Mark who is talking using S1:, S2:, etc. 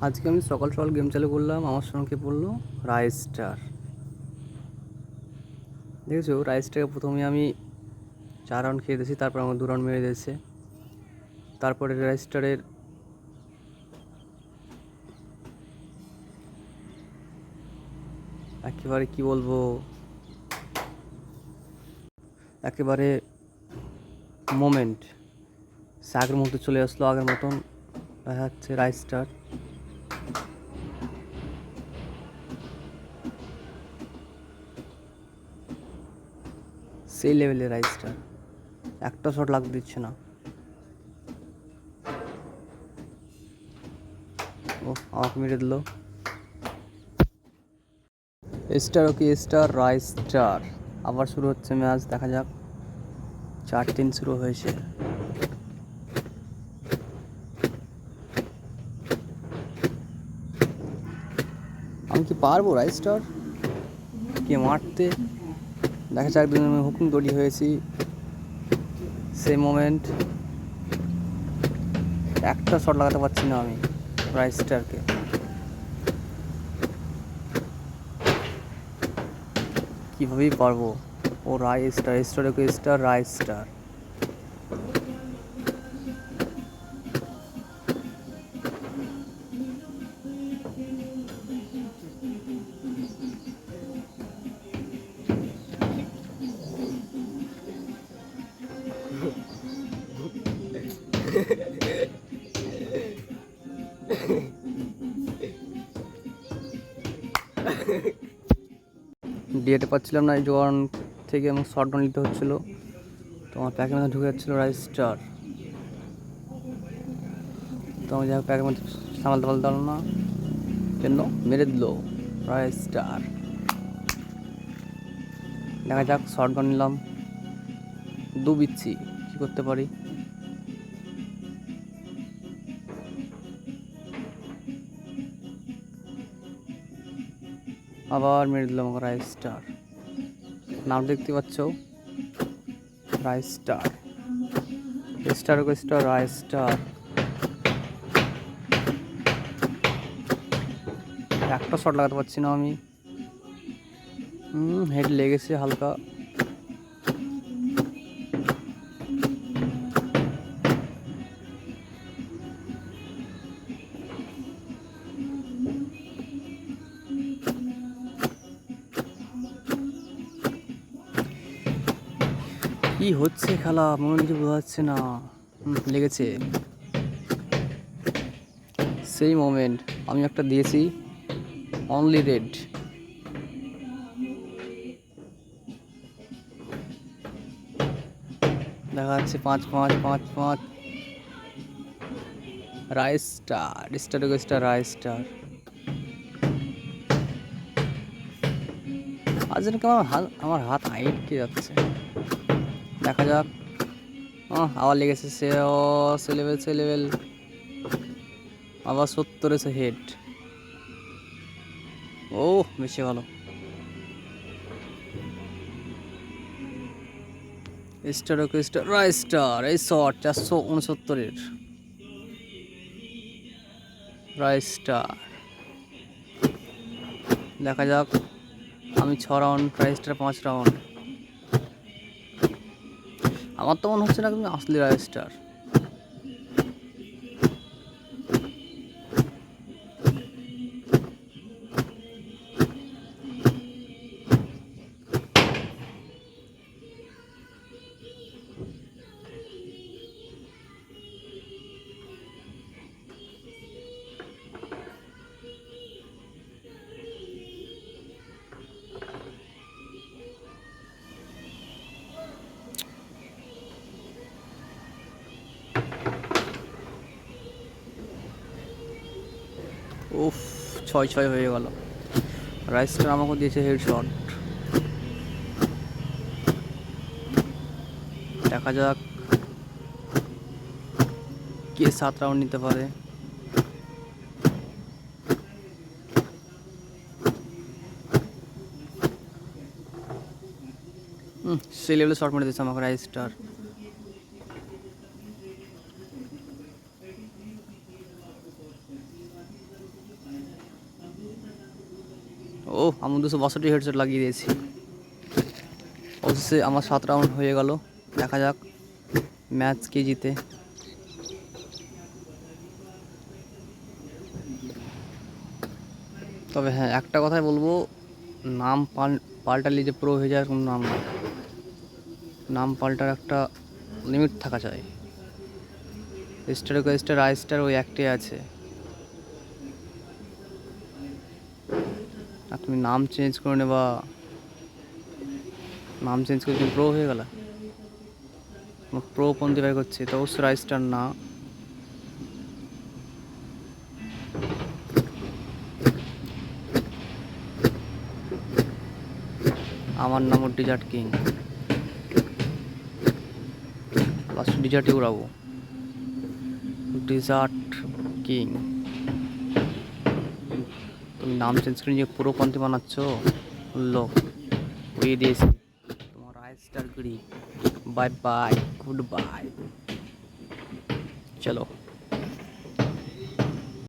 S1: আজকে আমি সকাল সকাল গেম চালু করলাম, আমার সঙ্গে পড়লো রাইস স্টার। দেখেছো, রাইস স্টারকে প্রথমে আমি 4 রাউন্ড খেয়ে দিয়েছি, তারপর আমার 2 রাউন্ড মেরে দিয়েছে। তারপরে রাইস স্টারের একেবারে কি বলবো, একেবারে মোমেন্ট সে আগের মতো চলে আসলো, আগের মতন দেখা যাচ্ছে রাইস স্টার। সেই লেভেলের রাইস স্টার, একটা শট লাগতে দিচ্ছে না। ও আমাকে মেরে দিল। Star, okay star, rice star. আবার শুরু হচ্ছে ম্যাচ, দেখা যাক। 4-3 শুরু হয়েছে। আমি কি পারবো রাইস স্টার কে মারতে? দেখা যাক, একদিন আমি হুকিং তৈরি হয়েছি। সেই মোমেন্ট, একটা শট লাগাতে পারছি না আমি রাইস স্টারকে। কীভাবেই পারবো? ও rice star, star okay star, rice star. ডিএতে পাচ্ছিলাম না এই জোয়ান থেকে, এবং শর্ট ডাউন নিতে হচ্ছিলো। তো আমার প্যাকের মধ্যে ঢুকে যাচ্ছিলো রাইস স্টার। তো আমি যাই হোক প্যাকের মধ্যে সামালতে পারলাম না, কেন মেরে দিল রাইস স্টার। দেখা যাক, শর্ট গান নিলাম, ডুবিচ্ছি, কী করতে পারি। আবার মেরে দিলাম আমাকে রাইস স্টার। নাম দেখতে পাচ্ছ, rice star, star okay star, rice star. একটা শট লাগাতে পারছি না আমি। হেড লেগেছে হালকা। কি হচ্ছে খেলা মনে কিছু বোঝা যাচ্ছে না। লেগেছে সেই মোমেন্ট, আমি একটা দিয়েছি অনলি রেড। দেখা যাচ্ছে 5-5-5-5। Rice star, star okay star, rice star. আজ যেন আমার হাত আটকে যাচ্ছে। দেখা যাক। আবার লেগেছে সে লেভেল। আবার 70 এসে হেড। ও বেশি ভালো। Star okay star, rice star. এই শট 469-এর রাইস স্টার। দেখা যাক, আমি 6 রাউন্ড, রাইস স্টার 5 রাউন্ড। আমার তো মনে হচ্ছে না তুমি আসলে রাইস স্টার। উফ, 6-6 হয়ে গেল। রাইস স্টার আমাকে দিয়েছে হেড শট। দেখা যাক কে 7 রাউন্ড নিতে পারে। সেই লেভেলে শট মেরে দিচ্ছে আমাকে রাইস স্টার। ও আমি 262 হেডসেট লাগিয়ে দিয়েছি। অবশ্যই আমার 7 রাউন্ড হয়ে গেল। দেখা যাক ম্যাচ কে জিতে। তবে হ্যাঁ, একটা কথাই বলবো, নাম পাল্টালে যে প্রো হয়ে যায় কোনো নাম না। নাম পাল্টার একটা লিমিট থাকা চাই। স্টার স্টার আই স্টার ওই একটাই আছে। আর তুমি নাম চেঞ্জ করে নেবা, নাম চেঞ্জ করে তুমি প্রো হয়ে গেলা। প্রো পন্থী বের করছে তো অবশ্যই আই স্টার না। আমার নাম ডিজার্ট কিং, লাস্ট ডিজার্টই উড়াবো। ডিজার্ট কিং, তুমি নাম চেঞ্জ করে নিয়ে পুরো পন্থী বানাচ্ছ। লো উড়িয়ে দিয়েছি তোমার আই স্টার গুড়ি। বাই বাই, গুড বাই, চলো।